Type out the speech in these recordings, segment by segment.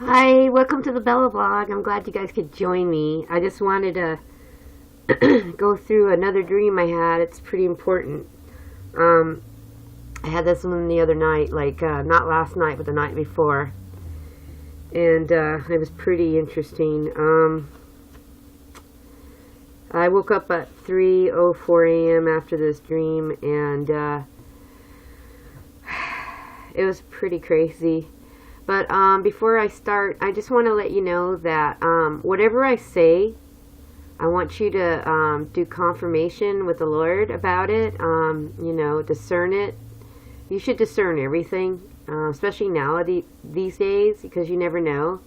Hi, welcome to the Bella vlog. I'm glad you guys could join me. I just wanted to go through another dream I had. It's pretty important. I had this one the other night, not last night, but the night before. And it was pretty interesting. I woke up at 3:04 a.m. after this dream, and it was pretty crazy. But before I start, I just want to let you know that whatever I say, I want you to do confirmation with the Lord about it. Discern it. You should discern everything, especially these days, because you never know.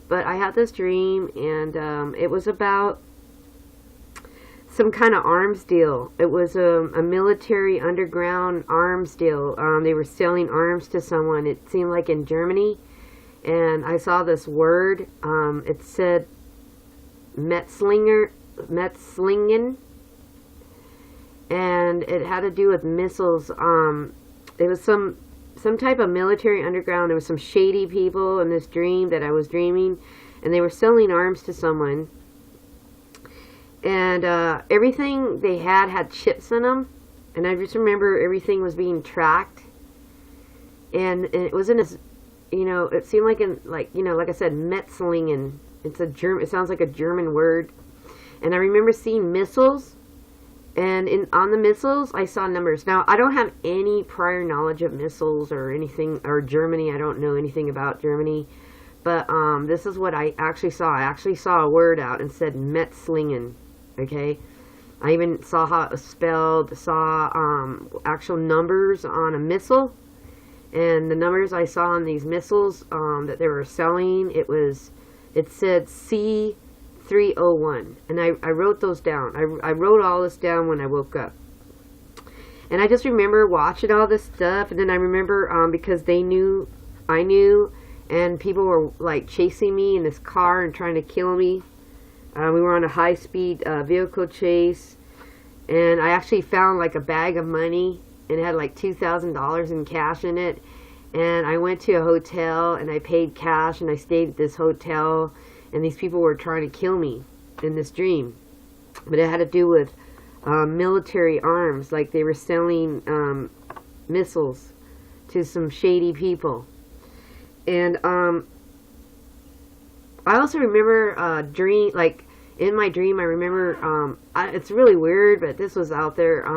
But I had this dream, and it was about some kind of arms deal. It was a military underground arms deal. They were selling arms to someone. It seemed like in Germany. And I saw this word. It said Metzlingen. And it had to do with missiles. It was some type of military underground. There was some shady people in this dream that I was dreaming. And they were selling arms to someone. And everything they had chips in them. And I just remember everything was being tracked. And it was in this, it seemed like like I said, Metzlingen. It sounds like a German word. And I remember seeing missiles. And on the missiles, I saw numbers. Now, I don't have any prior knowledge of missiles or anything, or Germany. I don't know anything about Germany. But this is what I actually saw. I actually saw a word out and said Metzlingen. Okay, I even saw how it was spelled, saw actual numbers on a missile, and the numbers I saw on these missiles that they were selling, it said C301, and I wrote those down. I wrote all this down when I woke up, and I just remember watching all this stuff, and then I remember because I knew, and people were like chasing me in this car and trying to kill me. We were on a high-speed vehicle chase, and I actually found like a bag of money, and it had like $2,000 in cash in it. And I went to a hotel, and I paid cash, and I stayed at this hotel, and these people were trying to kill me in this dream. But it had to do with military arms, like they were selling missiles to some shady people. And I also remember in my dream, I remember, it's really weird, but this was out there.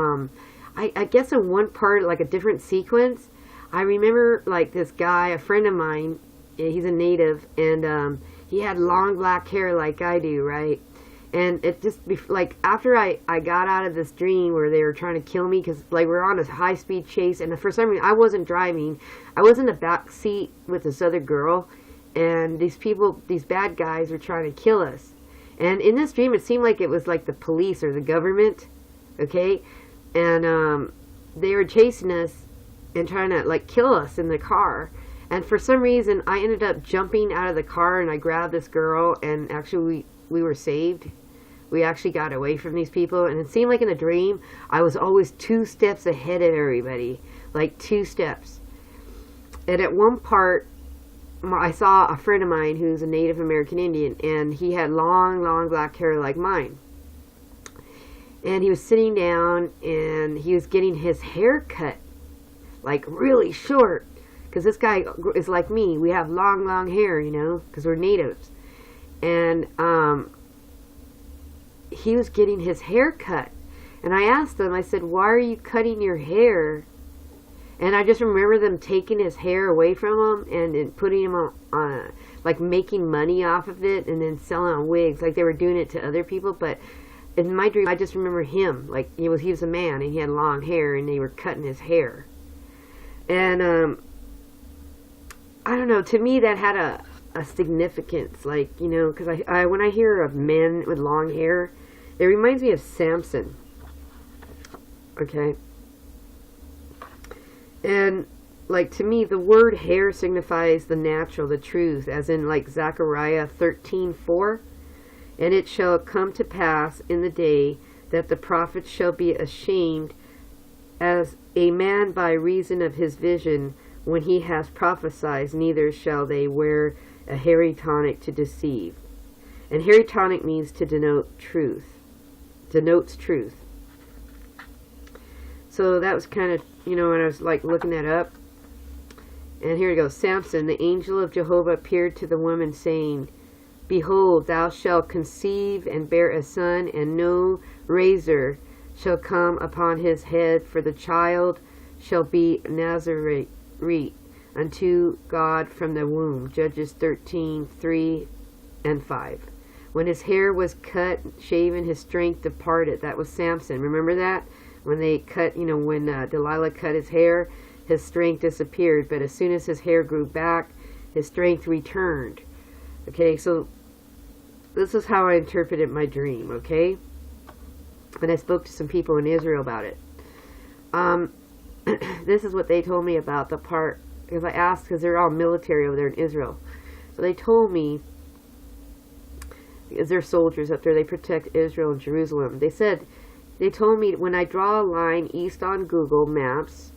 I guess in one part, like a different sequence, I remember like this guy, a friend of mine, he's a native, and he had long black hair like I do, right? And it just, like, after I got out of this dream where they were trying to kill me, because, like, we're on a high-speed chase, and for some reason, I wasn't driving. I was in the back seat with this other girl, and these bad guys were trying to kill us. And in this dream, it seemed like it was like the police or the government, okay? And they were chasing us and trying to, like, kill us in the car. And for some reason, I ended up jumping out of the car, and I grabbed this girl, and actually we were saved. We actually got away from these people. And it seemed like in the dream, I was always 2 steps ahead of everybody. Like 2 steps. And at one part, I saw a friend of mine who's a Native American Indian, and he had long, long black hair like mine. And he was sitting down, and he was getting his hair cut, like really short, because this guy is like me. We have long, long hair, because we're natives. And he was getting his hair cut. And I asked him, I said, "Why are you cutting your hair?" And I just remember them taking his hair away from him and putting him on, like, making money off of it and then selling on wigs. Like they were doing it to other people. But in my dream, I just remember him. Like, he was a man, and he had long hair, and they were cutting his hair. And I don't know. To me, that had a significance. Like, because when I hear of men with long hair, it reminds me of Samson. Okay? And, like, to me, the word hair signifies the natural, the truth, as in, like, Zechariah 13:4. And it shall come to pass in the day that the prophet shall be ashamed, as a man by reason of his vision, when he has prophesied, neither shall they wear a hairy tonic to deceive. And hairy tonic means to denote truth. Denotes truth. So that was kind of, when I was like looking that up. And here we go. Samson, the angel of Jehovah appeared to the woman, saying, Behold, thou shalt conceive and bear a son, and no razor shall come upon his head, for the child shall be Nazarite unto God from the womb. Judges 13:3 and 5. When his hair was cut, shaven, his strength departed. That was Samson. Remember that? When they cut, when Delilah cut his hair, his strength disappeared. But as soon as his hair grew back, his strength returned. Okay, so this is how I interpreted my dream, okay? And I spoke to some people in Israel about it. This is what they told me about the part, because I asked, because they're all military over there in Israel. So they told me, because they're soldiers up there, they protect Israel and Jerusalem. They told me, when I draw a line east on Google Maps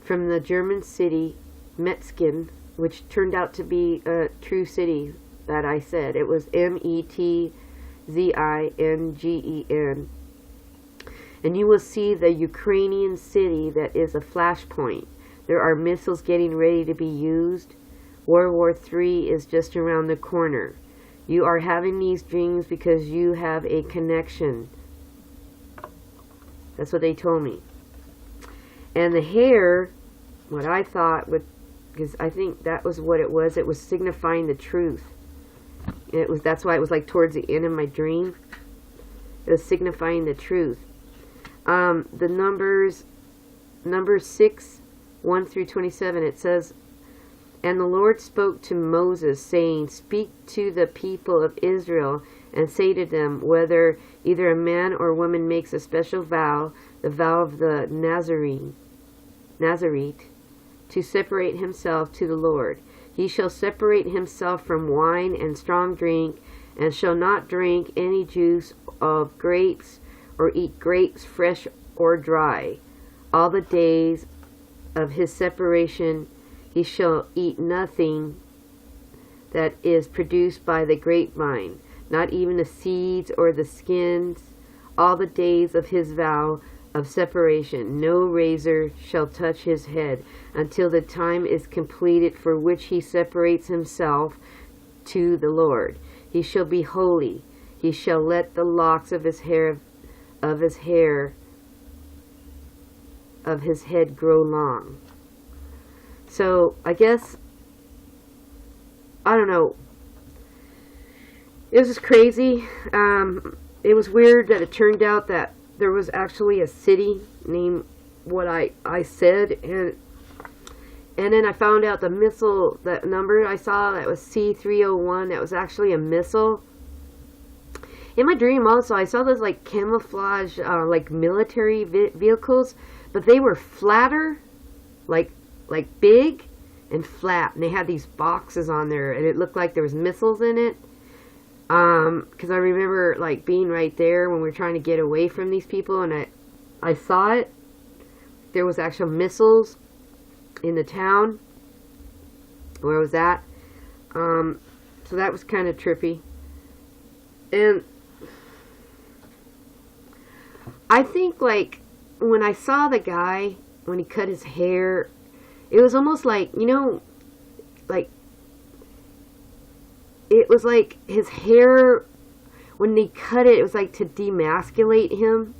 from the German city Metzingen, which turned out to be a true city that I said, it was Metzingen, and you will see the Ukrainian city that is a flashpoint. There are missiles getting ready to be used. World War III is just around the corner. You are having these dreams because you have a connection. That's what they told me. And the hair, what I thought would, because I think that was what it was signifying the truth. That's why it was like towards the end of my dream. It was signifying the truth. The number 6, 1 through 27, it says, And the Lord spoke to Moses, saying, Speak to the people of Israel, and say to them, whether either a man or woman makes a special vow, the vow of the Nazarite, to separate himself to the Lord. He shall separate himself from wine and strong drink, and shall not drink any juice of grapes, or eat grapes fresh or dry. All the days of his separation he shall eat nothing that is produced by the grapevine, not even the seeds or the skins. All the days of his vow of separation, no razor shall touch his head, until the time is completed for which he separates himself to the Lord. He shall be holy. He shall let the locks of his hair of his head grow long. So I guess, I don't know, it was just crazy. It was weird that it turned out that there was actually a city named what I said, and then I found out the missile, that number I saw, that was C301, that was actually a missile. In my dream also, I saw those like camouflage, like military vehicles, but they were flatter, like big and flat, and they had these boxes on there, and it looked like there was missiles in it. Because I remember like being right there when we were trying to get away from these people, and I saw it. There was actual missiles in the town where I was at. So that was kind of trippy. And I think like when I saw the guy, when he cut his hair, it was almost like, like it was like his hair, when they cut it, it was like to demasculate him.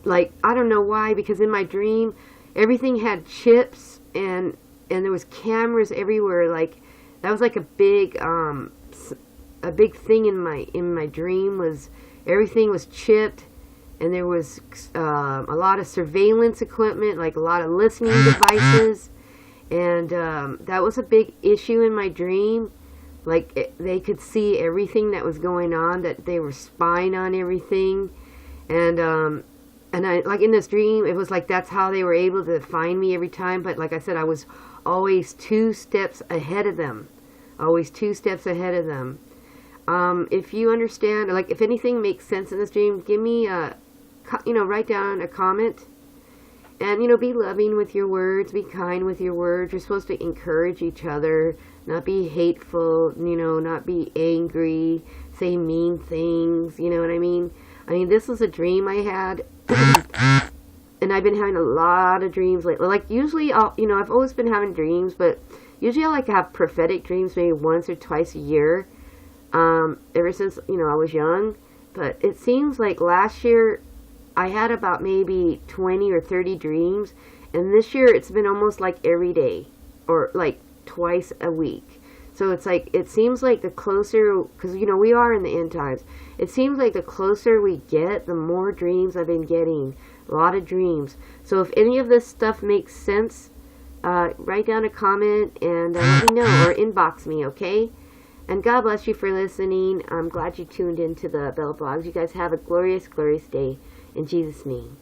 Like, I don't know why, because in my dream, everything had chips, and there was cameras everywhere. Like, that was like a big thing in my dream, was everything was chipped, and there was a lot of surveillance equipment, like a lot of listening devices. And that was a big issue in my dream. Like, they could see everything that was going on, that they were spying on everything. And I, like in this dream, it was like that's how they were able to find me every time. But like I said, I was always 2 steps ahead of them. Always 2 steps ahead of them. If you understand, like if anything makes sense in this dream, give me write down a comment. And, be loving with your words, be kind with your words. You're supposed to encourage each other, not be hateful, not be angry, say mean things, you know what I mean? I mean, this was a dream I had, and I've been having a lot of dreams lately. Like, usually, I've always been having dreams, but usually I like to have prophetic dreams maybe once or twice a year, ever since, I was young. But it seems like last year I had about maybe 20 or 30 dreams, and this year it's been almost like every day, or like twice a week. So it's like, it seems like the closer, because we are in the end times, it seems like the closer we get, the more dreams I've been getting. A lot of dreams. So if any of this stuff makes sense, write down a comment and let me know, or inbox me, okay? And God bless you for listening. I'm glad you tuned into the Bell Blogs. You guys have a glorious, glorious day. In Jesus' name.